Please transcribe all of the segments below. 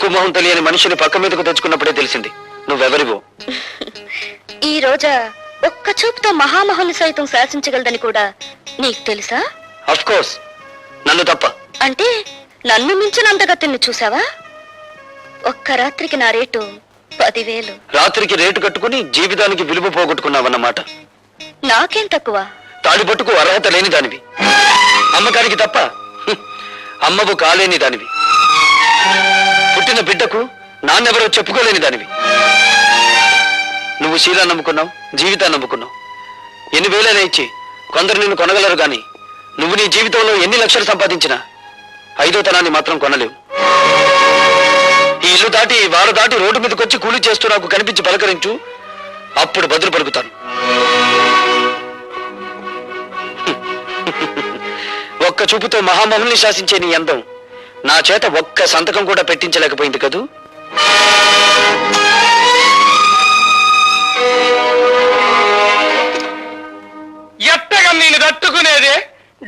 ముక్కు మొహం తెలియని మనిషిని పక్క మీదకు తెచ్చుకున్నప్పుడే తెలిసింది నువ్వెవరివో. ఈ రోజా ఒక్క చూపుతో మహామహుని సైతం శాసించగలదని కూడా నీకు తెలుసా? అఫ్ కోర్స్, నన్ను తప్ప. అంటే నన్ను మించిన అందగతిని చూసావా? ఒక్క రాత్రికి నా రేటు 10,000. రాత్రికి రేటు కట్టుకుని జీవితానికి విలువ పోగొట్టుకున్నావన్నమాట. నాకేం తక్కువ? తాడిపట్టుకు అర్హత లేని దానివి, అమ్మకానికి తప్ప అమ్మవు కాలేని దానివి, పుట్టిన బిడ్డకు నాన్నెవరో చెప్పుకోలేని దానివి. నువ్వు శీలా నమ్ముకున్నావు, జీవితాన్ని నమ్ముకున్నావు. ఎన్ని వేలైనా ఇచ్చి కొందరు నిన్ను కొనగలరు గాని నువ్వు నీ జీవితంలో ఎన్ని లక్షలు సంపాదించినా 5వ తనాన్ని మాత్రం కొనలేవు. ఈ ఇల్లు దాటి వారు దాటి రోడ్డు మీదకొచ్చి కూలి చేస్తూ నాకు కనిపించి పలకరించు, అప్పుడు బదులు పలుకుతాను. ఒక్క చూపుతో మహామహుల్ని శాసించే నీ అందం నా చేత ఒక్క సంతకం కూడా పెట్టించలేకపోయింది కదూ. ఎట్టగా నేను తట్టుకునేది?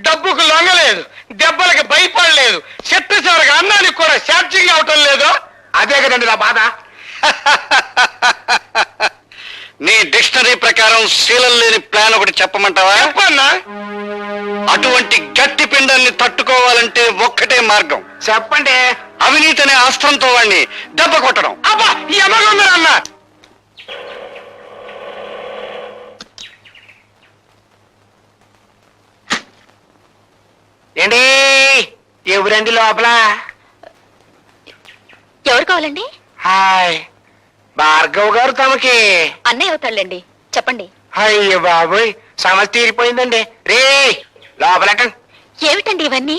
డబ్బుకు లొంగలేదు, దెబ్బలకి భయపడలేదు, చెట్టు చివరికి అన్నానికి కూడా ఛార్జింగ్ అవటం లేదు. అదే కదండి నా బాధ. నీ డిక్షనరీ ప్రకారం శీలం లేని ప్లాన్ ఒకటి చెప్పమంటావా? చెప్పన్నా. అటువంటి గట్టి పిండాన్ని తట్టుకోవాలంటే ఒక్కటే మార్గం. చెప్పండి. అవినీతి అనే అస్త్రంతో వాడిని దెబ్బ కొట్టడం. అబ్బా, ఎమగొందరన్నా. ఏంటి ఎవరండి లోపల? ఎవరు కావాలండి? హాయ్, భార్గవ్ గారు తమకి. అన్నయ్య అవుతాళ్ళండి, చెప్పండి. అయ్యో బాబోయ్, సమస్య తీరిపోయిందండి. రే లోపలకండి. ఏమిటండి ఇవన్నీ?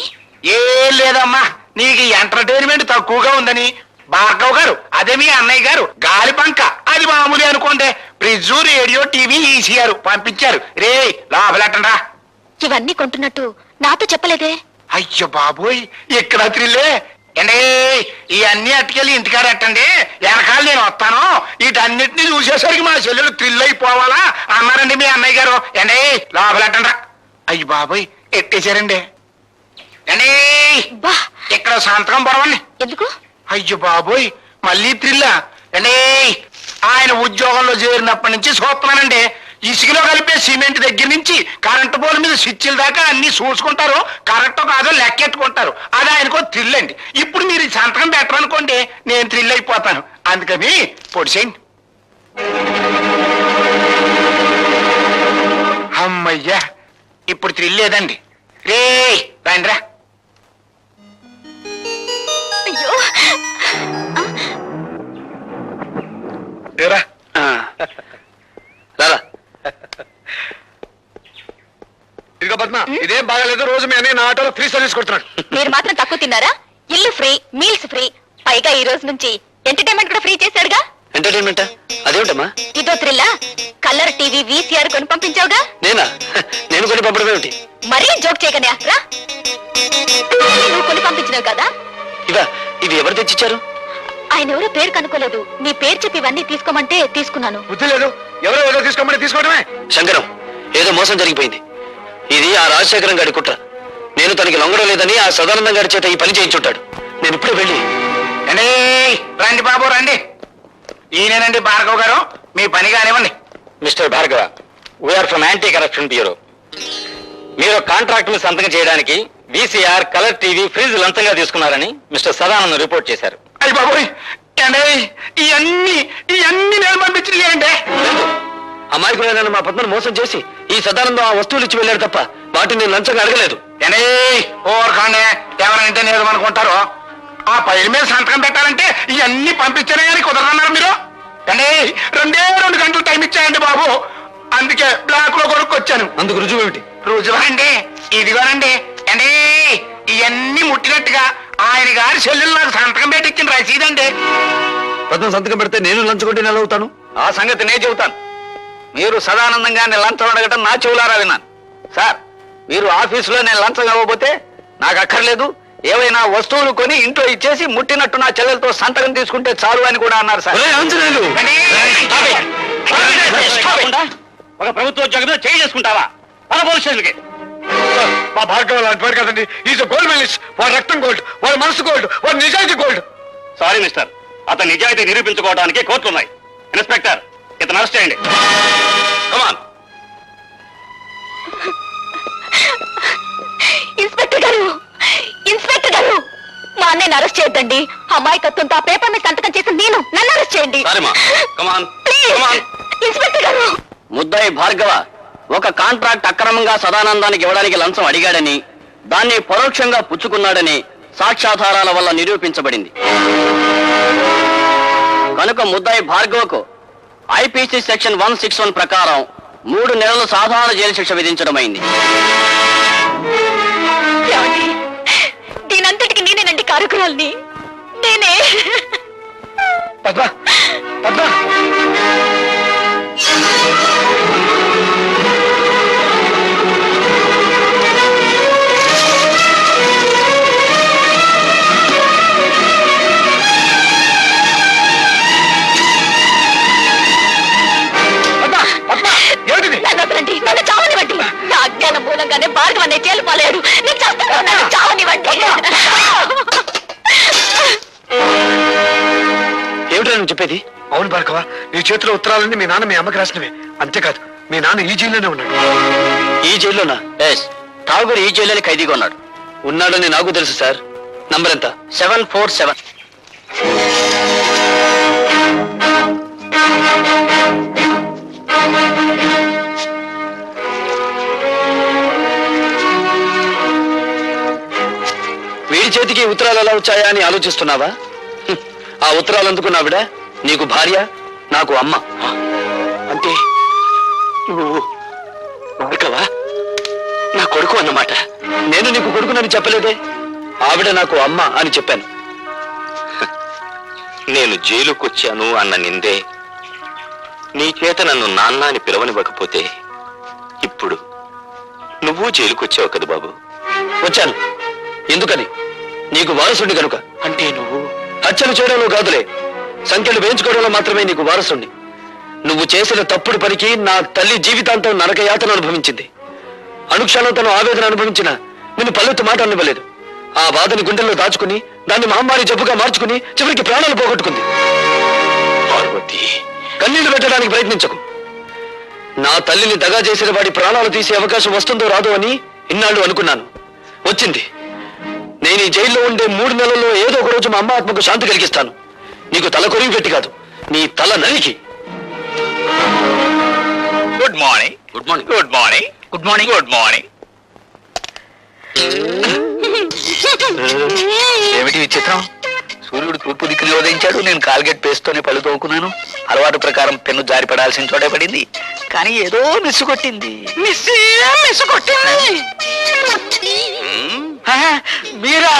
ఏం లేదమ్మా, నీకు ఎంటర్టైన్మెంట్ తక్కువగా ఉందని భార్గవ్ గారు, అదే మీ అన్నయ్య గారు గాలి పంక, అది మామూలు అనుకోండి, ఫ్రిడ్జ్, రేడియో, టీవీ, ఈసీఆర్ పంపించారు. రే లోపలెట్టండా. ఇవన్నీ కొంటున్నట్టు నాతో చెప్పలేదే? అయ్యో బాబోయ్, ఇక్కడ త్రిల్లే. ఏండి ఇవన్నీ అట్టుకెళ్ళి ఇంటికాడ ఎట్టండి, వెనకాల నేను వస్తాను. వీటన్నిటిని చూసేసరికి మా చెల్లెలు థ్రిల్ అయిపోవాలా అన్నారండి మీ అన్నయ్య గారు. ఏండి లోపలెట్టండా. అయ్యి బాబోయ్, ఎట్టేశారండి. ఏండి బా, ఇక్కడ సంతకం పొరవండి. ఎందుకు? అయ్యో బాబోయ్, మళ్ళీ థ్రిల్లా. ఏండి ఆయన ఉద్యోగంలో చేరినప్పటి నుంచి చూస్తున్నానండి, ఇసుకలో కలిపే సిమెంట్ దగ్గర నుంచి కరెంటు పోల్ మీద స్విచ్ల దాకా అన్ని చూసుకుంటారు, కరెక్టో కాదో లెక్కెట్టుకుంటారు. అది ఆయనకో థ్రిల్ అండి. ఇప్పుడు మీరు ఈ సంతకం పెట్టరనుకోండి, నేను థ్రిల్ అయిపోతాను. అందుకని పొడిసేయండి. అమ్మయ్యా, ఇప్పుడు థ్రిల్ లేదండి. రే రండిరా. అయ్యో, రా. రారా. ఇదిగో పద్మ, ఇదేం బాగాలేదు. రోజు మీ అన్నయ్య నా ఆటోలో ఫ్రీ సర్వీస్ కొడుతున్నాడు. మీరు మాత్రం తక్కువ తిన్నారా? ఇల్లు ఫ్రీ, మీల్స్ ఫ్రీ, పైగా ఈ రోజు నుంచి ఎంటర్టైన్మెంట్ కూడా ఫ్రీ చేశాడుగా. ఎంటర్టైన్మెంటా? అదేమిటమ్మా? ఇదో థ్రిల్లా. కలర్ టీవీ, వీసీఆర్ కొని పంపించావుగా. నేనా? నేను కొని పంపడం ఏమిటి? మరీ జోక్ చేయకనే రా. నువ్వు కొని పంపించినావు కదా. ఇవి ఎవరు తెచ్చిచ్చారు? ఆయన ఎవరో పేరు కనుక్కోలేదు, నీ పేరు చెప్పి ఇవన్నీ తీసుకోమంటే తీసుకున్నాను. బుద్ధి లేదు, ఎవరో ఏదో తీసుకోమని తీసుకోవడమే. శంకరం, ఏదో మోసం జరిగిపోయింది. ఇది ఆ రాజశేఖరం గారి కుట్ర. నేను తనకి లొంగడం లేదని ఆ సదానందం గారి చేత ఈ పని చేయించుంటాడు. నేను ఇప్పుడే వెళ్ళి. రండి బాబు రండి. ఈయనేనండి భార్గవ్ గారు, మీ పని కానివ్వండి. Mister Bhargava, we are from anti corruption bureau. మీరు కాంట్రాక్ట్ ని సంతకం చేయడానికి వీసీఆర్, కలర్ టీవీ, ఫ్రిడ్జ్ లంచంగా తీసుకున్నారని మిస్టర్ సదానందం రిపోర్ట్ చేశారు. అయ్యి బాబోయ్, ఇవన్నీ నేను పంపించింది. అమాయకులైన మా పద్మను మోసం చేసి ఈ సదానందం ఆ వస్తువులు ఇచ్చి వెళ్ళాడు తప్ప వాటిని నేను లంచంగా అడగలేదు. ఓర్ఖాండే, ఎవరంటే నేను అనుకుంటారు. ఆ పైల మీద సంతకం పెట్టాలంటే ఇవన్నీ పంపించానే కానీ కుదరదన్నారు మీరు. రెండే 2 గంటలు టైం ఇచ్చాయండి బాబు, అందుకే బ్లాక్ లో కొనుక్కొచ్చాను. అందుకు రుజువు ఏమిటి? రుజువా అండి? ఇదిగోనండి. ఇవన్నీ ముట్టినట్టుగా ఆయన గారి చెల్లెలు నాకు సంతకం పెట్టి ఇచ్చిన రసీదండి. పద్మ సంతకం పెడితే నేను లంచుకుంటే నెల అవుతాను. ఆ సంగతి నేను చెబుతాను. మీరు సదానందంగా నేను లంచం అడగటం నా చెవులారా విన్నాను. సార్, మీరు ఆఫీసులో నేను లంచం ఇవ్వబోతే నాకు అక్కర్లేదు, ఏవైనా వస్తువులు కొని ఇంట్లో ఇచ్చేసి ముట్టినట్టు నా చెల్లెలతో సంతకం తీసుకుంటే చాలు అని కూడా అన్నారు సార్. ఒక ప్రభుత్వ ఉద్యోగంలో చేయి చేసుకుంటావా? మన పోలీస్ స్టేషన్కి. మా భార్గవ్ లాంటి వాడు కదండి. Is gold medallist. వాడు రక్తం గోల్డ్, వాడు మనసు గోల్డ్, వాడు నిజాయితీ గోల్డ్. సారీ మిస్టర్, అతని నిజాయితీ నిరూపించుకోవడానికి కోర్టులున్నాయి. ఇన్స్పెక్టర్, ఇతను అరెస్ట్ చేయండి. కమాన్. ఇన్స్పెక్టర్ గారు, ఇన్స్పెక్టర్ గారు, మా అన్నయ్యని అరెస్ట్ చేయొద్దండి. అమాయకత్వంతో ఆ పేపర్ మీద సంతకం చేసి నన్ను అరెస్ట్ చేయండి. ప్లీజ్. ఇన్స్పెక్టర్ గారు. ముద్దాయి భార్గవ ఒక కాంట్రాక్ట్ అక్రమంగా సదానందానికి ఇవ్వడానికి లంచం అడిగాడని, దాన్ని పరోక్షంగా పుచ్చుకున్నాడని సాక్ష్యాధారాల వల్ల నిరూపించబడింది. కనుక ముద్దాయి భార్గవకు ఐపీసీ సెక్షన్ 161 ప్రకారం 3 నెలల సాధారణ జైలు శిక్ష విధించడమైంది. ఏమండి? దీనంతటికి నేనేనండి కారకురాల్ని. నేనే. పద్మ, పద్మ. నన్ను వదలండి, నన్ను చావనివ్వండి. నా అజ్ఞానం మూలంగానే భార్గవ అనే జైలు పాలేడు. నేను చేస్తాను, నన్ను చావనివ్వండి. ఏమిటో నువ్వు చెప్పేది? అవును భార్గవ, నీ చేతిలో ఉత్తరాలన్నీ మీ నాన్న మీ అమ్మకి రాసినవే. అంతేకాదు, మీ నాన్న ఈ జైల్లోనే ఉన్నాడు. ఈ జైల్లోనా? ఎస్, ఠాగూర్ ఈ జైల్లోనే ఖైదీగా ఉన్నాడు. ఉన్నాడని నాకు తెలుసు సార్. నంబర్ ఎంత? 747. వీడి చేతికి ఉత్తరాలు ఎలా వచ్చాయా అని ఆలోచిస్తున్నావా? ఆ ఉత్తరాలు అందుకున్నావిడ నీకు భార్య, నాకు అమ్మ. అంటే నువ్వు భార్గవా నా కొడుకు అన్నమాట. నేను నీకు కొడుకునని చెప్పలేదే. ఆవిడ నాకు అమ్మ అని చెప్పాను. నేను జైలుకొచ్చాను అన్న నిందే నీ చేత నన్ను నాన్న అని పిలవనివ్వకపోతే ఇప్పుడు నువ్వు జైలుకొచ్చావు కదా బాబు. వచ్చాను. ఎందుకని? నీకు వారసుండి కనుక. అంటే నువ్వు హత్యలు చేయడంలో కాదులే, సంఖ్యలు వేయించుకోవడంలో మాత్రమే నీకు వారసుండి. నువ్వు చేసిన తప్పుడు పనికి నా తల్లి జీవితాంతం నరకయాతను అనుభవించింది. అనుక్షణం తను ఆవేదన అనుభవించిన నిన్ను పల్లెత్తు మాట అనివ్వలేదు. ఆ బాధని గుండెల్లో దాచుకుని దాన్ని మహమ్మారి జబ్బుగా మార్చుకుని చివరికి ప్రాణాలు పోగొట్టుకుంది. పార్వతి, కన్నీళ్లు పెట్టడానికి ప్రయత్నించకు. నా తల్లిని దగా చేసిన వాడి ప్రాణాలు తీసే అవకాశం వస్తుందో రాదో అని ఇన్నాళ్ళు అనుకున్నాను. వచ్చింది. నేను ఈ జైల్లో ఉండే 3 నెలల్లో ఏదో ఒక రోజు మా అమ్మ ఆత్మకు శాంతి కలిగిస్తాను. నీకు తల కొరివి పెట్టి కాదు, నీ తల నరికి. Good morning. Good morning. Good morning. Good morning. Good morning. ఏమిటి విచిత్రం? సూర్యుడు తూర్పు దిక్కులో ఉదయించాడు, నేను కాల్గేట్ పేస్తోనే పళ్ళు తోముకున్నాను. అలవాటు ప్రకారం పెన్ను జారి పడాల్సిన చోటే పడింది, కానీ ఏదో మిస్సు కొట్టింది. మీరా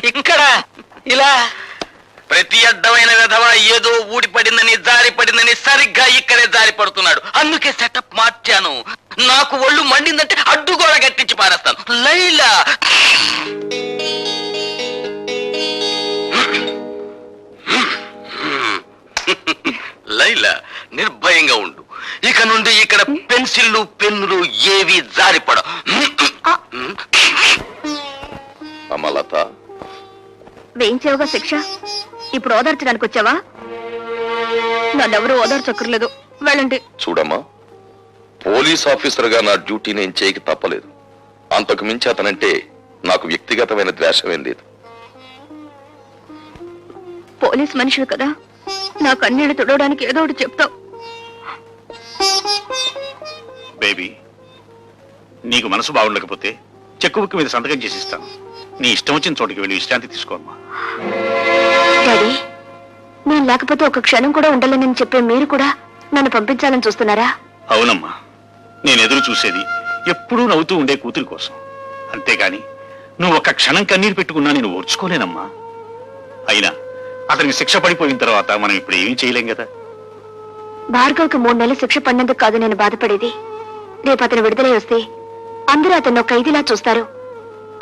ఇక్కడ ఇలా? ప్రతి అడ్డమైన విధవ ఏదో ఊడిపడిందని జారి పడిందని సరిగ్గా ఇక్కడే జారి పడుతున్నాడు. అందుకే సెటప్ మార్చాను. నాకు ఒళ్ళు మండిందంటే అడ్డు కూడా కట్టించి పారేస్తాను. లైలా, లైలా నిర్భయంగా ఉండు. ఇక నుండి ఇక్కడ పెన్సిళ్ళు పెన్నులు ఏవి జారిపడ. అమలత, వేయించావుగా శిక్ష, ఇప్పుడు ఓదార్చడానికి వచ్చావా? నన్నెవరూ ఓదార్చక్కర్లేదు, వెళ్ళండి. చూడమ్మా, పోలీస్ ఆఫీసర్ గా నా డ్యూటీ నేను చేయక తప్పలేదు. అంతకు మించి అతనంటే నాకు వ్యక్తిగతమైన ద్వేషమేం లేదు. పోలీస్ మనుషులు కదా, నా కన్నీళ్లు తుడవడానికి ఏదో ఒకటి చెప్తావు. బేబీ, నీకు మనసు బాగుండకపోతే చెక్కు బుక్ మీద సంతకం చేసి ఇస్తాను. నీ ఇష్టం వచ్చిన చోటికి వెళ్ళి విశ్రాంతి తీసుకోమ్మా. డాడీ, నేను లేకపోతే ఒక క్షణం కూడా ఉండలేనని చెప్పే మీరు కూడా నన్ను పంపించాలని చూస్తున్నారా? అవునమ్మా, నేను ఎదురు చూసేది ఎప్పుడూ నవ్వుతూ ఉండే కూతురి కోసం. అంతేగాని నువ్వు ఒక్క క్షణం కన్నీరు పెట్టుకున్నా నేను ఓర్చుకోలేనమ్మా. అయినా అతనికి శిక్ష పడిపోయిన తర్వాత మనం ఇప్పుడు ఏమీ చేయలేం కదా. భార్గవ్కి 3 నెలలు శిక్ష పడినందుకు కాదు నేను బాధపడేది. రేపు అతను విడుదలై వస్తే అందరూ అతను ఖైదీలా చూస్తారు,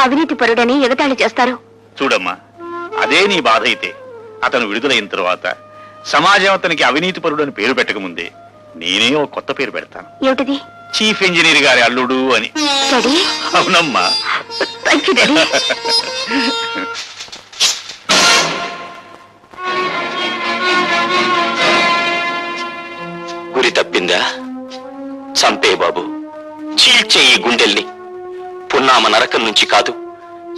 అవినీతి పరుడని ఎగతాళి చేస్తారు. చూడమ్మా, అదే నీ బాధ అయితే అతను విడుదలైన తర్వాత సమాజం అతనికి అవినీతి పరుడు అని పేరు పెట్టకముందే నేనే ఒక కొత్త పేరు పెడతాను. ఏమిటిది? చీఫ్ ఇంజనీర్ గారి అల్లుడు అని. డాడీ? అవునమ్మా. Thank you daddy. చెప్పిందా? చంపే బాబు, చీల్చే ఈ గుండెల్ని. పున్నామ నరకం నుంచి కాదు,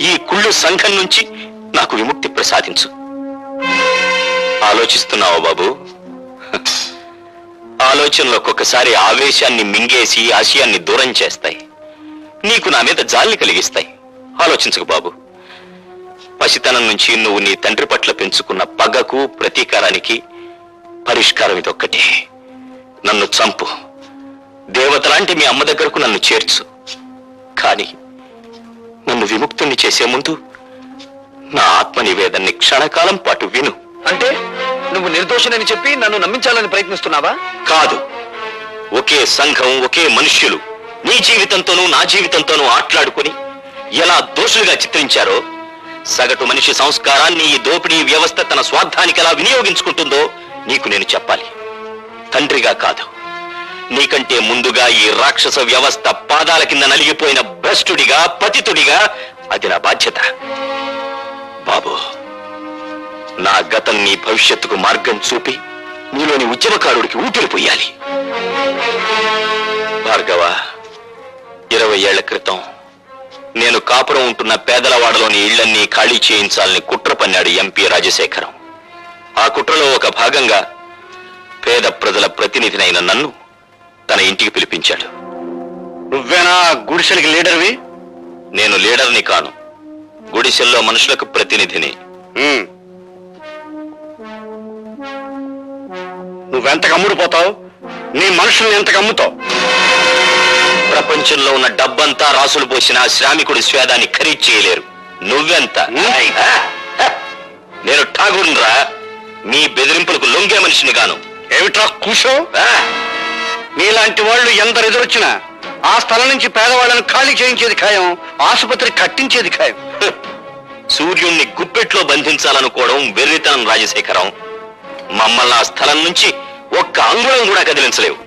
ఈ కుళ్ళు సంఘం నుంచి నాకు విముక్తి ప్రసాదించు. ఆలోచిస్తున్నావా బాబు? ఆలోచనలు ఒక్కొక్కసారి ఆవేశాన్ని మింగేసి ఆశయాన్ని దూరం చేస్తాయి. నీకు నా మీద జాలిని కలిగిస్తాయి. ఆలోచించకు బాబు. పసితనం నుంచి నువ్వు నీ తండ్రి పట్ల పెంచుకున్న పగకు, ప్రతీకారానికి పరిష్కారం ఇదొక్కటే. నన్ను చంపు, దేవతలాంటి మీ అమ్మ దగ్గరకు నన్ను చేర్చు. కానీ నన్ను విముక్తుణ్ణి చేసే ముందు నా ఆత్మ నివేదన్ని క్షణకాలం పాటు విను. అంటే నువ్వు నిర్దోషినని చెప్పి నన్ను నమ్మించాలని ప్రయత్నిస్తున్నావా? కాదు, ఒకే సంఘం, ఒకే మనుష్యులు నీ జీవితంతోనూ నా జీవితంతోనూ ఆట్లాడుకుని ఎలా దోషులుగా చిత్రించారో, సగటు మనిషి సంస్కారాన్ని ఈ దోపిడీ వ్యవస్థ తన స్వార్థానికి ఎలా వినియోగించుకుంటుందో నీకు నేను చెప్పాలి. తండ్రిగా కాదు, నీకంటే ముందుగా ఈ రాక్షస వ్యవస్థ పాదాల కింద నలిగిపోయిన భ్రష్టుడిగా, పతితుడిగా అది నా బాధ్యత. బాబు, నా గతం నీ భవిష్యత్తుకు మార్గం చూపి నీలోని ఉద్యమకారుడికి ఊపిరి పొయ్యాలి. భార్గవ, 20 ఏళ్ల క్రితం నేను కాపురం ఉంటున్న పేదలవాడలోని ఇళ్లన్నీ ఖాళీ చేయించాలని కుట్ర పన్నాడు ఎంపీ రాజశేఖరం. ఆ కుట్రలో ఒక భాగంగా పేద ప్రజల ప్రతినిధినైన నన్ను తన ఇంటికి పిలిపించాడు. నువ్వేనా గుడిసెలకి లీడర్వి? నేను లీడర్ని కాను, గుడిసెల్లో మనుషులకు ప్రతినిధిని. నువ్వెంత కమ్ముడిపోతావు? నీ మనుషుల్ని ఎంత కమ్ముతావు? ప్రపంచంలో ఉన్న డబ్బంతా రాసులు పోసిన శ్రామికుడి స్వేదాన్ని ఖరీదు చేయలేరు. నువ్వెంత? నేను ఠాగూర్రా, మీ బెదిరింపులకు లొంగే మనిషిని గాను. ఏమిట్రా కూసో? నీలాంటి వాళ్ళు ఎందరు ఎదురొచ్చినా ఆ స్థలం నుంచి పేదవాళ్ళను ఖాళీ చేయించేది ఖాయం, ఆసుపత్రి కట్టించేది ఖాయం. సూర్యుణ్ణి గుప్పెట్లో బంధించాలనుకోవడం వెర్రితనం రాజశేఖరం. మమ్మల్ని ఆ స్థలం నుంచి ఒక్క అంగుళం కూడా కదిలించలేవు.